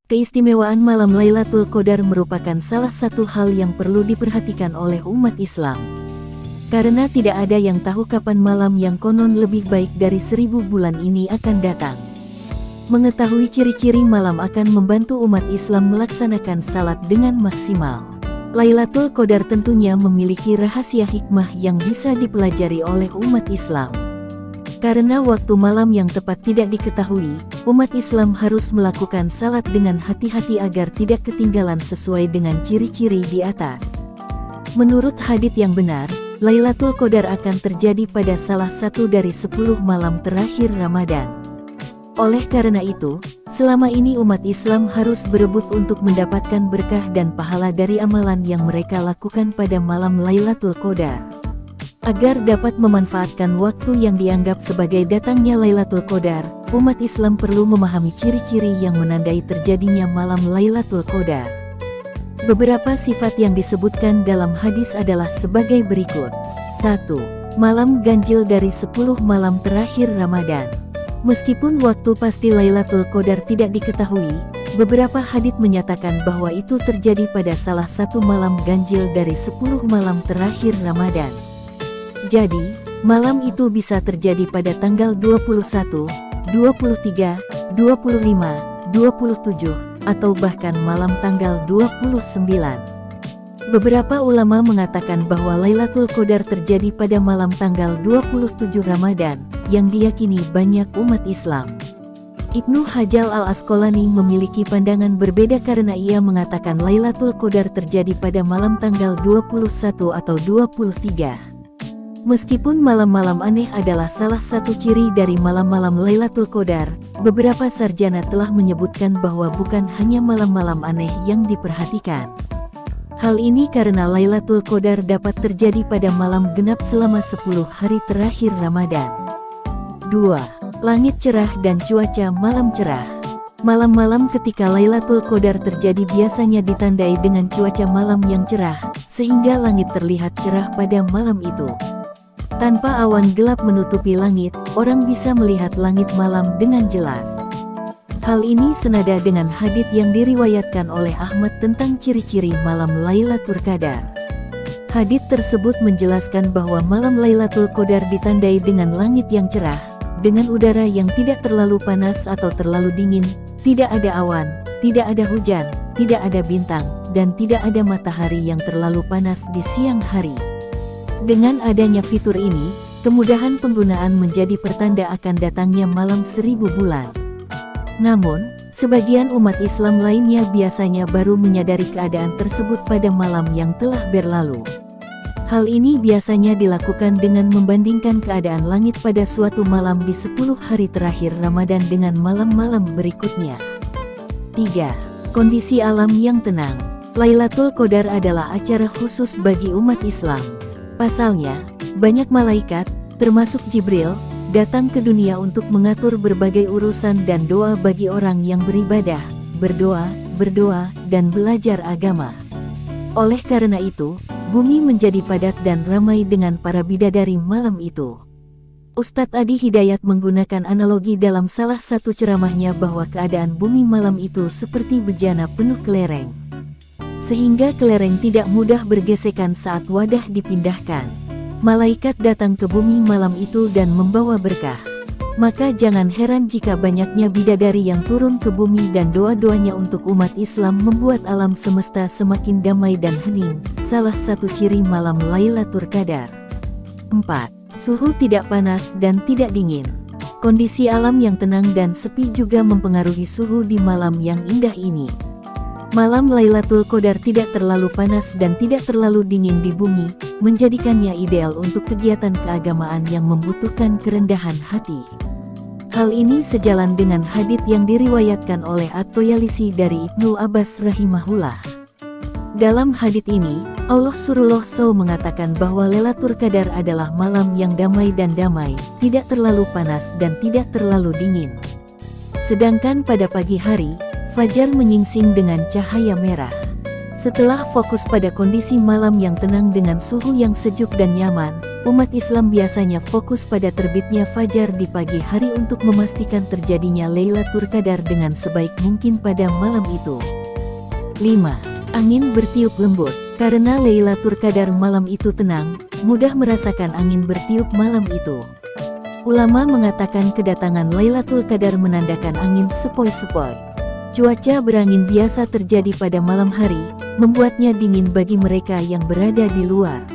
Keistimewaan malam Lailatul Qadar merupakan salah satu hal yang perlu diperhatikan oleh umat Islam. Karena tidak ada yang tahu kapan malam yang konon lebih baik dari 1000 bulan ini akan datang. Mengetahui ciri-ciri malam akan membantu umat Islam melaksanakan salat dengan maksimal. Lailatul Qadar tentunya memiliki rahasia hikmah yang bisa dipelajari oleh umat Islam. Karena waktu malam yang tepat tidak diketahui, umat Islam harus melakukan salat dengan hati-hati agar tidak ketinggalan sesuai dengan ciri-ciri di atas. Menurut hadits yang benar, Lailatul Qadar akan terjadi pada salah satu dari 10 malam terakhir Ramadan. Oleh karena itu, selama ini umat Islam harus berebut untuk mendapatkan berkah dan pahala dari amalan yang mereka lakukan pada malam Lailatul Qadar. Agar dapat memanfaatkan waktu yang dianggap sebagai datangnya Lailatul Qadar, umat Islam perlu memahami ciri-ciri yang menandai terjadinya malam Lailatul Qadar. Beberapa sifat yang disebutkan dalam hadis adalah sebagai berikut. 1. Malam ganjil dari 10 malam terakhir Ramadan. Meskipun waktu pasti Lailatul Qadar tidak diketahui, beberapa hadits menyatakan bahwa itu terjadi pada salah satu malam ganjil dari 10 malam terakhir Ramadan. Jadi, malam itu bisa terjadi pada tanggal 21, 23, 25, 27, atau bahkan malam tanggal 29. Beberapa ulama mengatakan bahwa Lailatul Qadar terjadi pada malam tanggal 27 Ramadan, yang diyakini banyak umat Islam. Ibnu Hajar al-Asqalani memiliki pandangan berbeda karena ia mengatakan Lailatul Qadar terjadi pada malam tanggal 21 atau 23. Meskipun malam-malam aneh adalah salah satu ciri dari malam-malam Lailatul Qadar, beberapa sarjana telah menyebutkan bahwa bukan hanya malam-malam aneh yang diperhatikan. Hal ini karena Lailatul Qadar dapat terjadi pada malam genap selama 10 hari terakhir Ramadan. 2. Langit cerah dan cuaca malam cerah. Malam-malam ketika Lailatul Qadar terjadi biasanya ditandai dengan cuaca malam yang cerah, sehingga langit terlihat cerah pada malam itu. Tanpa awan gelap menutupi langit, orang bisa melihat langit malam dengan jelas. Hal ini senada dengan hadits yang diriwayatkan oleh Ahmad tentang ciri-ciri malam Lailatul Qadar. Hadits tersebut menjelaskan bahwa malam Lailatul Qadar ditandai dengan langit yang cerah, dengan udara yang tidak terlalu panas atau terlalu dingin, tidak ada awan, tidak ada hujan, tidak ada bintang, dan tidak ada matahari yang terlalu panas di siang hari. Dengan adanya fitur ini, kemudahan penggunaan menjadi pertanda akan datangnya malam 1000 bulan. Namun, sebagian umat Islam lainnya biasanya baru menyadari keadaan tersebut pada malam yang telah berlalu. Hal ini biasanya dilakukan dengan membandingkan keadaan langit pada suatu malam di 10 hari terakhir Ramadan dengan malam-malam berikutnya. 3. Kondisi alam yang tenang. Lailatul Qadar adalah acara khusus bagi umat Islam. Pasalnya, banyak malaikat, termasuk Jibril, datang ke dunia untuk mengatur berbagai urusan dan doa bagi orang yang beribadah, berdoa, dan belajar agama. Oleh karena itu, bumi menjadi padat dan ramai dengan para bidadari malam itu. Ustadz Adi Hidayat menggunakan analogi dalam salah satu ceramahnya bahwa keadaan bumi malam itu seperti bejana penuh kelereng. Sehingga kelereng tidak mudah bergesekan saat wadah dipindahkan. Malaikat datang ke bumi malam itu dan membawa berkah. Maka jangan heran jika banyaknya bidadari yang turun ke bumi dan doa-doanya untuk umat Islam membuat alam semesta semakin damai dan hening, salah satu ciri malam Lailatul Qadar. 4. Suhu tidak panas dan tidak dingin. Kondisi alam yang tenang dan sepi juga mempengaruhi suhu di malam yang indah ini. Malam Lailatul Qadar tidak terlalu panas dan tidak terlalu dingin di bumi, menjadikannya ideal untuk kegiatan keagamaan yang membutuhkan kerendahan hati. Hal ini sejalan dengan hadits yang diriwayatkan oleh At-Toyalisi dari Ibnu Abbas rahimahullah. Dalam hadits ini, Allah Surullah mengatakan bahwa Lailatul Qadar adalah malam yang damai, tidak terlalu panas dan tidak terlalu dingin. Sedangkan pada pagi hari, fajar menyingsing dengan cahaya merah. Setelah fokus pada kondisi malam yang tenang dengan suhu yang sejuk dan nyaman, umat Islam biasanya fokus pada terbitnya fajar di pagi hari untuk memastikan terjadinya Lailatul Qadar dengan sebaik mungkin pada malam itu. 5. Angin bertiup lembut. Karena Lailatul Qadar malam itu tenang, mudah merasakan angin bertiup malam itu. Ulama mengatakan kedatangan Lailatul Qadar menandakan angin sepoi-sepoi. Cuaca berangin biasa terjadi pada malam hari, membuatnya dingin bagi mereka yang berada di luar.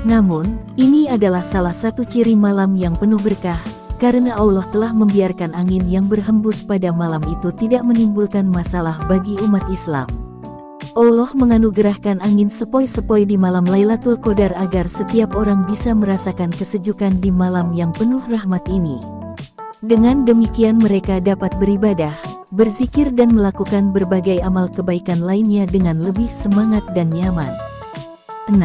Namun, ini adalah salah satu ciri malam yang penuh berkah, karena Allah telah membiarkan angin yang berhembus pada malam itu tidak menimbulkan masalah bagi umat Islam. Allah menganugerahkan angin sepoi-sepoi di malam Lailatul Qadar agar setiap orang bisa merasakan kesejukan di malam yang penuh rahmat ini. Dengan demikian mereka dapat beribadah, berzikir dan melakukan berbagai amal kebaikan lainnya dengan lebih semangat dan nyaman. 6.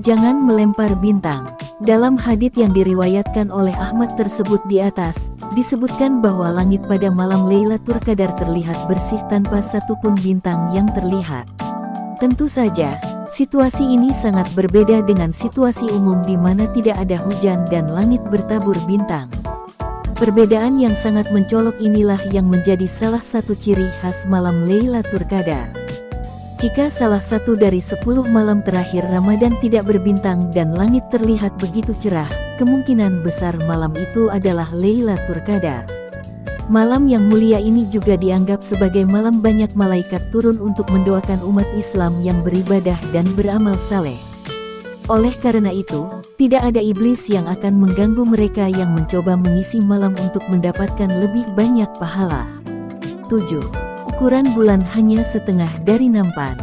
Jangan melempar bintang. Dalam hadits yang diriwayatkan oleh Ahmad tersebut di atas, disebutkan bahwa langit pada malam Lailatul Qadar terlihat bersih tanpa satupun bintang yang terlihat. Tentu saja, situasi ini sangat berbeda dengan situasi umum di mana tidak ada hujan dan langit bertabur bintang. Perbedaan yang sangat mencolok inilah yang menjadi salah satu ciri khas malam Lailatul Qadar. Jika salah satu dari 10 malam terakhir Ramadan tidak berbintang dan langit terlihat begitu cerah, kemungkinan besar malam itu adalah Lailatul Qadar. Malam yang mulia ini juga dianggap sebagai malam banyak malaikat turun untuk mendoakan umat Islam yang beribadah dan beramal saleh. Oleh karena itu, tidak ada iblis yang akan mengganggu mereka yang mencoba mengisi malam untuk mendapatkan lebih banyak pahala. 7. Ukuran bulan hanya setengah dari nampan.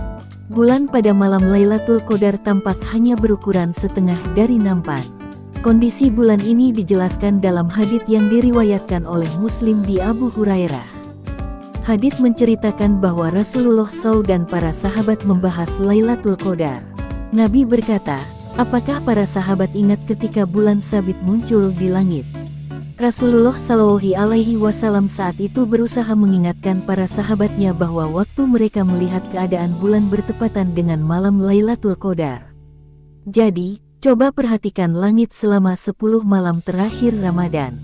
Bulan pada malam Lailatul Qadar tampak hanya berukuran setengah dari nampan. Kondisi bulan ini dijelaskan dalam hadits yang diriwayatkan oleh Muslim di Abu Hurairah. Hadits menceritakan bahwa Rasulullah SAW dan para sahabat membahas Lailatul Qadar. Nabi berkata, "Apakah para sahabat ingat ketika bulan sabit muncul di langit?" Rasulullah SAW saat itu berusaha mengingatkan para sahabatnya bahwa waktu mereka melihat keadaan bulan bertepatan dengan malam Lailatul Qadar. Jadi, coba perhatikan langit selama 10 malam terakhir Ramadan.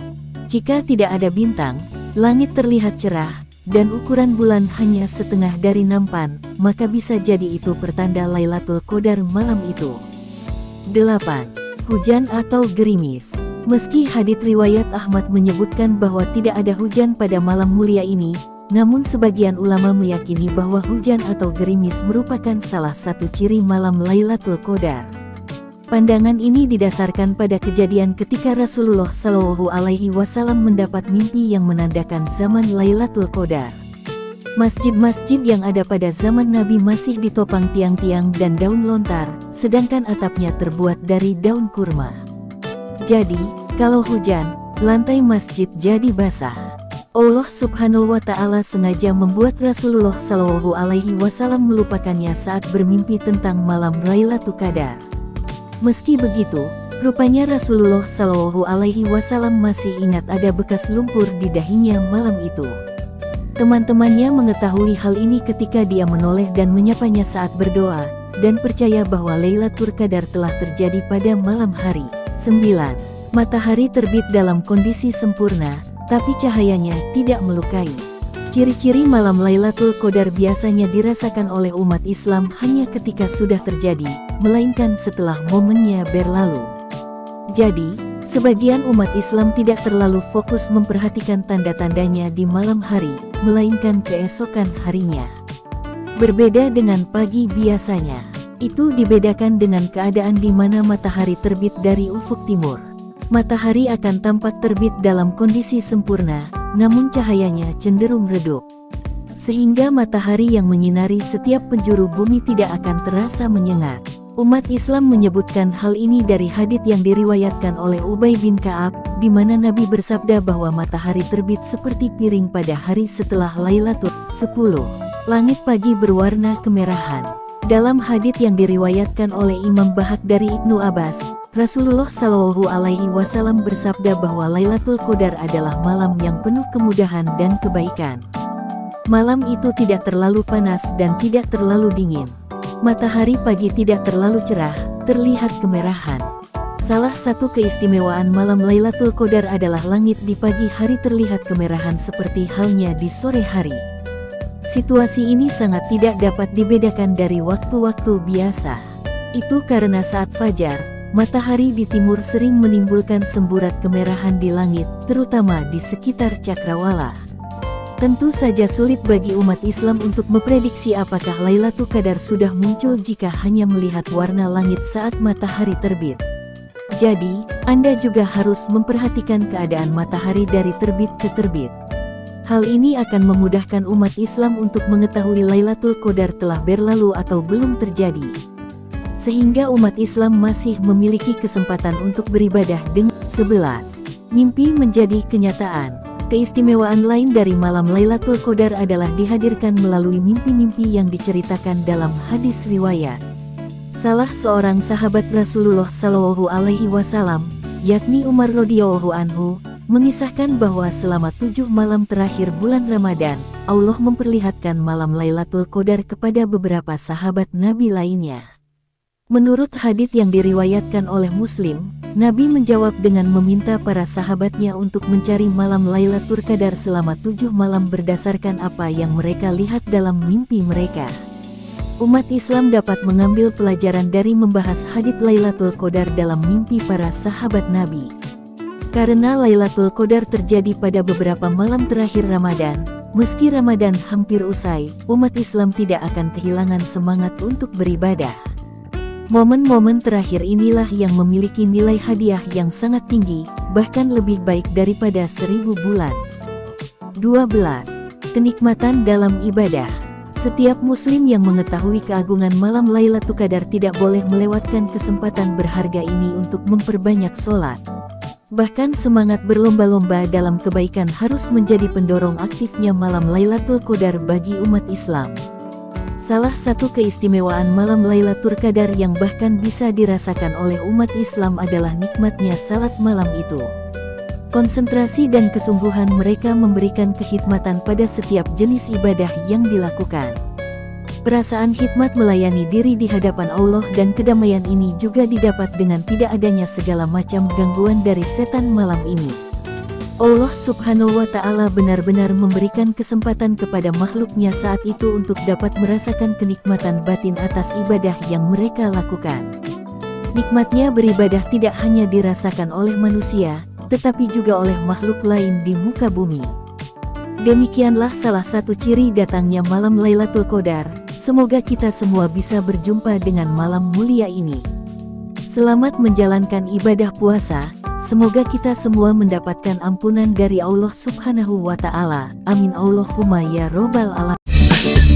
Jika tidak ada bintang, langit terlihat cerah, dan ukuran bulan hanya setengah dari nampan, maka bisa jadi itu pertanda Lailatul Qadar malam itu. 8. Hujan atau gerimis. Meski hadits riwayat Ahmad menyebutkan bahwa tidak ada hujan pada malam mulia ini, namun sebagian ulama meyakini bahwa hujan atau gerimis merupakan salah satu ciri malam Lailatul Qadar. Pandangan ini didasarkan pada kejadian ketika Rasulullah SAW mendapat mimpi yang menandakan zaman Lailatul Qadar. Masjid-masjid yang ada pada zaman Nabi masih ditopang tiang-tiang dan daun lontar, sedangkan atapnya terbuat dari daun kurma. Jadi, kalau hujan, lantai masjid jadi basah. Allah Subhanahu wa Ta'ala sengaja membuat Rasulullah SAW melupakannya saat bermimpi tentang malam Lailatul Qadar. Meski begitu, rupanya Rasulullah SAW masih ingat ada bekas lumpur di dahinya malam itu. Teman-temannya mengetahui hal ini ketika dia menoleh dan menyapanya saat berdoa, dan percaya bahwa Lailatul Qadar telah terjadi pada malam hari. 9. Matahari terbit dalam kondisi sempurna, tapi cahayanya tidak melukai. Ciri-ciri malam Lailatul Qadar biasanya dirasakan oleh umat Islam hanya ketika sudah terjadi, melainkan setelah momennya berlalu. Jadi, sebagian umat Islam tidak terlalu fokus memperhatikan tanda-tandanya di malam hari, melainkan keesokan harinya. Berbeda dengan pagi biasanya, itu dibedakan dengan keadaan di mana matahari terbit dari ufuk timur. Matahari akan tampak terbit dalam kondisi sempurna, namun cahayanya cenderung redup. Sehingga matahari yang menyinari setiap penjuru bumi tidak akan terasa menyengat. Umat Islam menyebutkan hal ini dari hadits yang diriwayatkan oleh Ubay bin Ka'ab, di mana Nabi bersabda bahwa matahari terbit seperti piring pada hari setelah Lailatul 10. Langit pagi berwarna kemerahan. Dalam hadits yang diriwayatkan oleh Imam Bahak dari Ibnu Abbas, Rasulullah SAW bersabda bahwa Lailatul Qadar adalah malam yang penuh kemudahan dan kebaikan. Malam itu tidak terlalu panas dan tidak terlalu dingin. Matahari pagi tidak terlalu cerah, terlihat kemerahan. Salah satu keistimewaan malam Lailatul Qadar adalah langit di pagi hari terlihat kemerahan seperti halnya di sore hari. Situasi ini sangat tidak dapat dibedakan dari waktu-waktu biasa. Itu karena saat fajar, matahari di timur sering menimbulkan semburat kemerahan di langit, terutama di sekitar cakrawala. Tentu saja sulit bagi umat Islam untuk memprediksi apakah Lailatul Qadar sudah muncul jika hanya melihat warna langit saat matahari terbit. Jadi, Anda juga harus memperhatikan keadaan matahari dari terbit ke terbit. Hal ini akan memudahkan umat Islam untuk mengetahui Lailatul Qadar telah berlalu atau belum terjadi. Sehingga umat Islam masih memiliki kesempatan untuk beribadah dengan 11. Mimpi menjadi kenyataan. Keistimewaan lain dari malam Lailatul Qadar adalah dihadirkan melalui mimpi-mimpi yang diceritakan dalam hadis riwayat. Salah seorang sahabat Rasulullah Shallallahu Alaihi Wasallam, yakni Umar radhiyallahu anhu, mengisahkan bahwa selama 7 malam terakhir bulan Ramadan, Allah memperlihatkan malam Lailatul Qadar kepada beberapa sahabat Nabi lainnya. Menurut hadits yang diriwayatkan oleh Muslim, Nabi menjawab dengan meminta para sahabatnya untuk mencari malam Lailatul Qadar selama 7 malam berdasarkan apa yang mereka lihat dalam mimpi mereka. Umat Islam dapat mengambil pelajaran dari membahas hadits Lailatul Qadar dalam mimpi para sahabat Nabi. Karena Lailatul Qadar terjadi pada beberapa malam terakhir Ramadan, meski Ramadan hampir usai, umat Islam tidak akan kehilangan semangat untuk beribadah. Momen-momen terakhir inilah yang memiliki nilai hadiah yang sangat tinggi, bahkan lebih baik daripada 1000 bulan. 12. Kenikmatan dalam ibadah. Setiap muslim yang mengetahui keagungan malam Lailatul Qadar tidak boleh melewatkan kesempatan berharga ini untuk memperbanyak sholat. Bahkan semangat berlomba-lomba dalam kebaikan harus menjadi pendorong aktifnya malam Lailatul Qadar bagi umat Islam. Salah satu keistimewaan malam Lailatul Qadar yang bahkan bisa dirasakan oleh umat Islam adalah nikmatnya salat malam itu. Konsentrasi dan kesungguhan mereka memberikan kekhidmatan pada setiap jenis ibadah yang dilakukan. Perasaan khidmat melayani diri di hadapan Allah dan kedamaian ini juga didapat dengan tidak adanya segala macam gangguan dari setan malam ini. Allah Subhanahu wa Ta'ala benar-benar memberikan kesempatan kepada makhluknya saat itu untuk dapat merasakan kenikmatan batin atas ibadah yang mereka lakukan. Nikmatnya beribadah tidak hanya dirasakan oleh manusia, tetapi juga oleh makhluk lain di muka bumi. Demikianlah salah satu ciri datangnya malam Lailatul Qadar. Semoga kita semua bisa berjumpa dengan malam mulia ini. Selamat menjalankan ibadah puasa. Semoga kita semua mendapatkan ampunan dari Allah Subhanahu wa Ta'ala. Amin Allahumma ya Robbal Alamin.